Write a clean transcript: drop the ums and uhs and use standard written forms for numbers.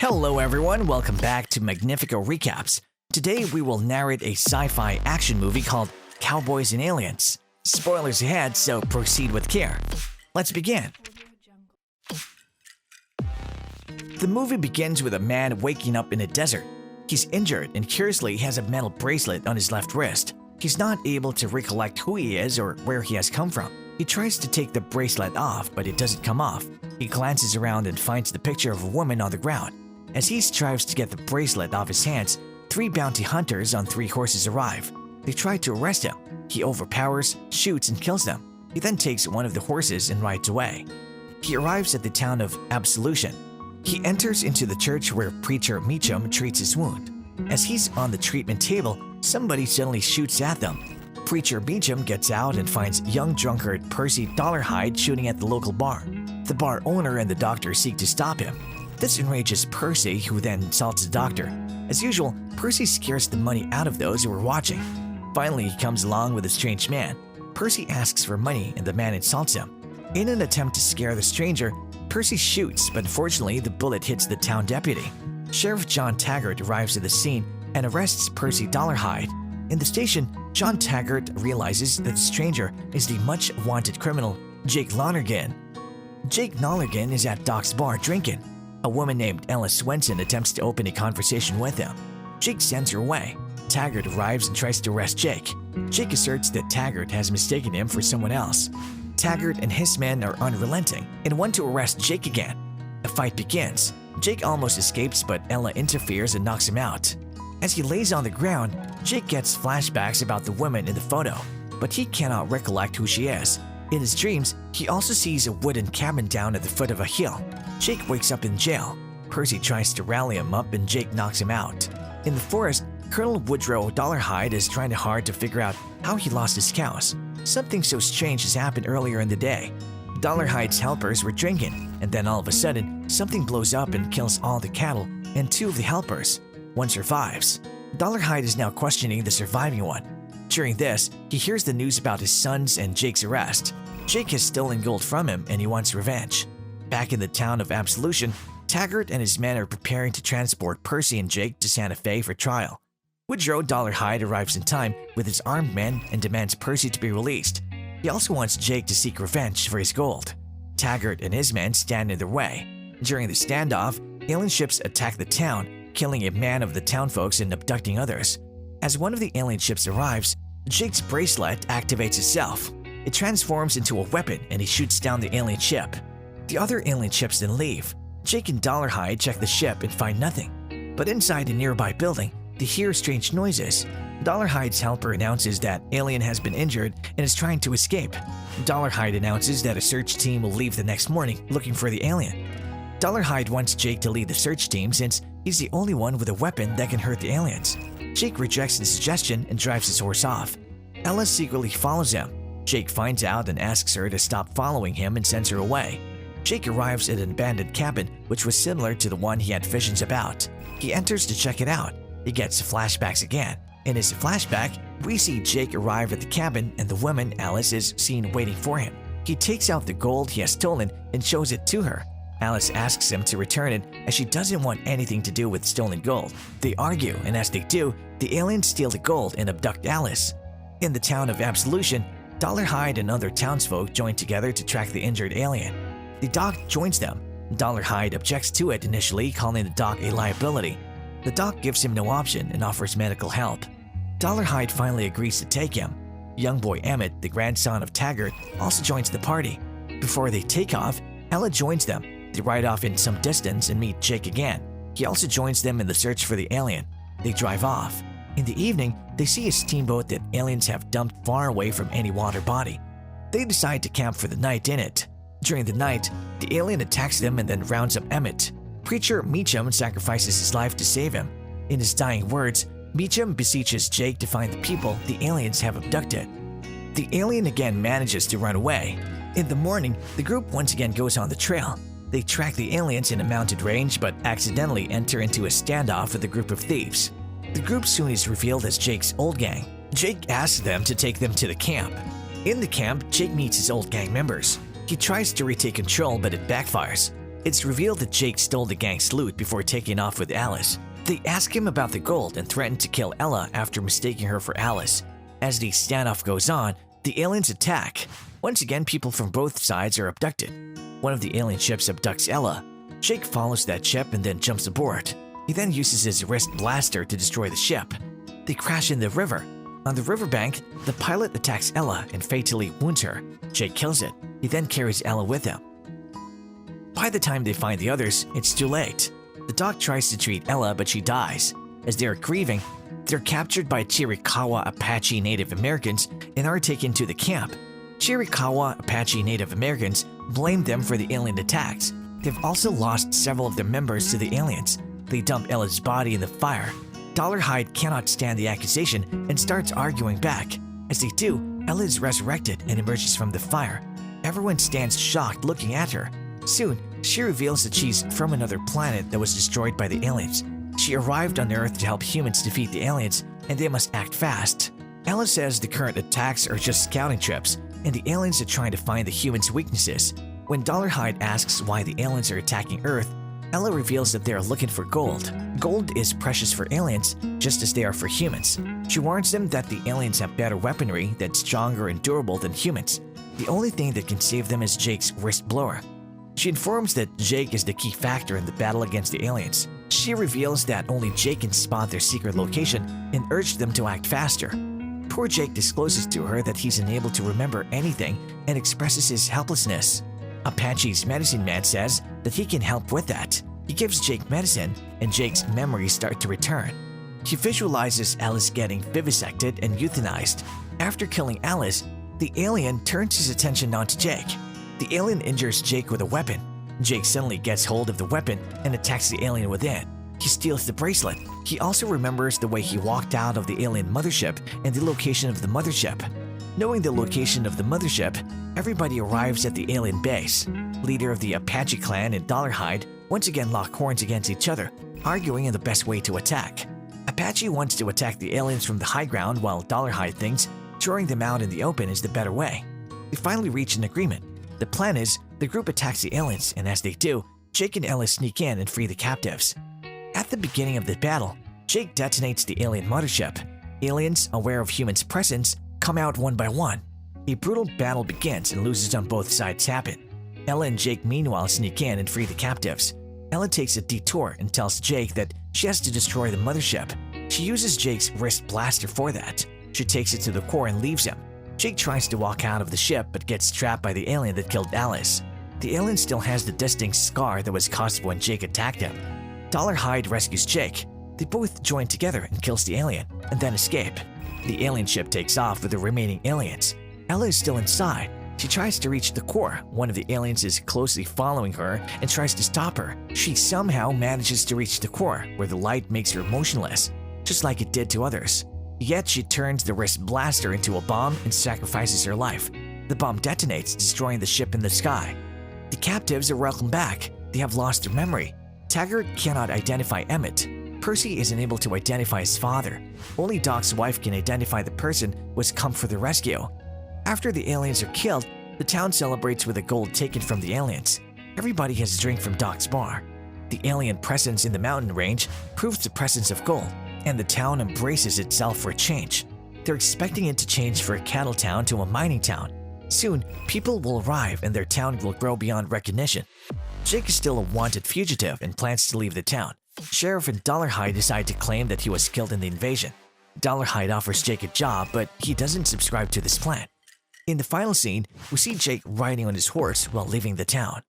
Hello everyone, welcome back to Magnifico Recaps. Today we will narrate a sci-fi action movie called Cowboys and Aliens. Spoilers ahead, so proceed with care. Let's begin. The movie begins with a man waking up in a desert. He's injured and curiously has a metal bracelet on his left wrist. He's not able to recollect who he is or where he has come from. He tries to take the bracelet off, but it doesn't come off. He glances around and finds the picture of a woman on the ground. As he strives to get the bracelet off his hands, 3 bounty hunters on 3 horses arrive. They try to arrest him. He overpowers, shoots, and kills them. He then takes one of the horses and rides away. He arrives at the town of Absolution. He enters into the church where preacher Meacham treats his wound. As he's on the treatment table, somebody suddenly shoots at them. Preacher Meacham gets out and finds young drunkard Percy Dollarhide shooting at the local bar. The bar owner and the doctor seek to stop him. This enrages Percy, who then insults the doctor. As usual, Percy scares the money out of those who are watching. Finally, he comes along with a strange man. Percy asks for money and the man insults him. In an attempt to scare the stranger, Percy shoots, but unfortunately the bullet hits the town deputy. Sheriff John Taggart arrives at the scene and arrests Percy Dollarhide. In the station, John Taggart realizes that the stranger is the much-wanted criminal Jake Lonergan. Jake Lonergan is at Doc's bar drinking. A woman named Ella Swenson attempts to open a conversation with him. Jake sends her away. Taggart arrives and tries to arrest Jake. Jake asserts that Taggart has mistaken him for someone else. Taggart and his men are unrelenting and want to arrest Jake again. A fight begins. Jake almost escapes, but Ella interferes and knocks him out. As he lays on the ground, Jake gets flashbacks about the woman in the photo, but he cannot recollect who she is. In his dreams, he also sees a wooden cabin down at the foot of a hill. Jake wakes up in jail. Percy tries to rally him up and Jake knocks him out. In the forest, Colonel Woodrow Dollarhide is trying hard to figure out how he lost his cows. Something so strange has happened earlier in the day. Dollarhide's helpers were drinking, and then all of a sudden, something blows up and kills all the cattle and 2 of the helpers. One survives. Dollarhide is now questioning the surviving one. During this, he hears the news about his sons and Jake's arrest. Jake has stolen gold from him and he wants revenge. Back in the town of Absolution, Taggart and his men are preparing to transport Percy and Jake to Santa Fe for trial. Woodrow Dollarhide arrives in time with his armed men and demands Percy to be released. He also wants Jake to seek revenge for his gold. Taggart and his men stand in their way. During the standoff, alien ships attack the town, killing a man of the townfolks and abducting others. As one of the alien ships arrives, Jake's bracelet activates itself. It transforms into a weapon and he shoots down the alien ship. The other alien ships then leave. Jake and Dollarhide check the ship and find nothing. But inside a nearby building, they hear strange noises. Dollarhide's helper announces that alien has been injured and is trying to escape. Dollarhide announces that a search team will leave the next morning looking for the alien. Dollarhide wants Jake to lead the search team since he's the only one with a weapon that can hurt the aliens. Jake rejects the suggestion and drives his horse off. Ella secretly follows him. Jake finds out and asks her to stop following him and sends her away. Jake arrives at an abandoned cabin which was similar to the one he had visions about. He enters to check it out. He gets flashbacks again. In his flashback, we see Jake arrive at the cabin and the woman, Alice, is seen waiting for him. He takes out the gold he has stolen and shows it to her. Alice asks him to return it as she doesn't want anything to do with stolen gold. They argue, and as they do, the aliens steal the gold and abduct Alice. In the town of Absolution, Dollarhide and other townsfolk join together to track the injured alien. The doc joins them. Dollarhide objects to it initially, calling the doc a liability. The doc gives him no option and offers medical help. Dollarhide finally agrees to take him. Young boy Emmett, the grandson of Taggart, also joins the party. Before they take off, Ella joins them. They ride off in some distance and meet Jake again. He also joins them in the search for the alien. They drive off. In the evening, they see a steamboat that aliens have dumped far away from any water body. They decide to camp for the night in it. During the night, the alien attacks them and then rounds up Emmett. Preacher Meacham sacrifices his life to save him. In his dying words, Meacham beseeches Jake to find the people the aliens have abducted. The alien again manages to run away. In the morning, the group once again goes on the trail. They track the aliens in a mounted range but accidentally enter into a standoff with a group of thieves. The group soon is revealed as Jake's old gang. Jake asks them to take them to the camp. In the camp, Jake meets his old gang members. He tries to retake control but it backfires. It's revealed that Jake stole the gang's loot before taking off with Alice. They ask him about the gold and threaten to kill Ella after mistaking her for Alice. As the standoff goes on, the aliens attack. Once again, people from both sides are abducted. One of the alien ships abducts Ella. Jake follows that ship and then jumps aboard. He then uses his wrist blaster to destroy the ship. They crash in the river. On the riverbank, the pilot attacks Ella and fatally wounds her. Jake kills it. He then carries Ella with him. By the time they find the others, it's too late. The doc tries to treat Ella, but she dies. As they are grieving, they're captured by Chiricahua Apache Native Americans and are taken to the camp. Chiricahua Apache Native Americans blame them for the alien attacks. They've also lost several of their members to the aliens. They dump Ella's body in the fire. Dollarhide cannot stand the accusation and starts arguing back. As they do, Ella is resurrected and emerges from the fire. Everyone stands shocked looking at her. Soon, she reveals that she's from another planet that was destroyed by the aliens. She arrived on Earth to help humans defeat the aliens, and they must act fast. Ella says the current attacks are just scouting trips, and the aliens are trying to find the humans' weaknesses. When Dollarhide asks why the aliens are attacking Earth, Ella reveals that they are looking for gold. Gold is precious for aliens, just as they are for humans. She warns them that the aliens have better weaponry that's stronger and durable than humans. The only thing that can save them is Jake's wrist blower. She informs that Jake is the key factor in the battle against the aliens. She reveals that only Jake can spot their secret location and urged them to act faster. Poor Jake discloses to her that he's unable to remember anything and expresses his helplessness. Apache's medicine man says that he can help with that. He gives Jake medicine, and Jake's memories start to return. He visualizes Alice getting vivisected and euthanized. After killing Alice, the alien turns his attention onto Jake. The alien injures Jake with a weapon. Jake suddenly gets hold of the weapon and attacks the alien within. He steals the bracelet. He also remembers the way he walked out of the alien mothership and the location of the mothership. Knowing the location of the mothership, everybody arrives at the alien base. Leader of the Apache clan and Dollarhide once again lock horns against each other, arguing on the best way to attack. Apache wants to attack the aliens from the high ground while Dollarhide thinks throwing them out in the open is the better way. They finally reach an agreement. The plan is, the group attacks the aliens, and as they do, Jake and Ella sneak in and free the captives. At the beginning of the battle, Jake detonates the alien mothership. Aliens, aware of humans' presence, come out one by one. A brutal battle begins and losers on both sides happen. Ella and Jake meanwhile sneak in and free the captives. Ella takes a detour and tells Jake that she has to destroy the mothership. She uses Jake's wrist blaster for that. She takes it to the core and leaves him. Jake tries to walk out of the ship but gets trapped by the alien that killed Alice. The alien still has the distinct scar that was caused when Jake attacked him. Dollarhide rescues Jake. They both join together and kills the alien, and then escape. The alien ship takes off with the remaining aliens. Ella is still inside. She tries to reach the core. One of the aliens is closely following her and tries to stop her. She somehow manages to reach the core, where the light makes her motionless, just like it did to others. Yet she turns the wrist blaster into a bomb and sacrifices her life. The bomb detonates, destroying the ship in the sky. The captives are welcomed back. They have lost their memory. Taggart cannot identify Emmett. Percy is unable to identify his father. Only Doc's wife can identify the person who has come for the rescue. After the aliens are killed, the town celebrates with the gold taken from the aliens. Everybody has a drink from Doc's bar. The alien presence in the mountain range proves the presence of gold, and the town embraces itself for a change. They're expecting it to change from a cattle town to a mining town. Soon, people will arrive and their town will grow beyond recognition. Jake is still a wanted fugitive and plans to leave the town. Sheriff and Dollarhide decide to claim that he was killed in the invasion. Dollarhide offers Jake a job, but he doesn't subscribe to this plan. In the final scene, we see Jake riding on his horse while leaving the town.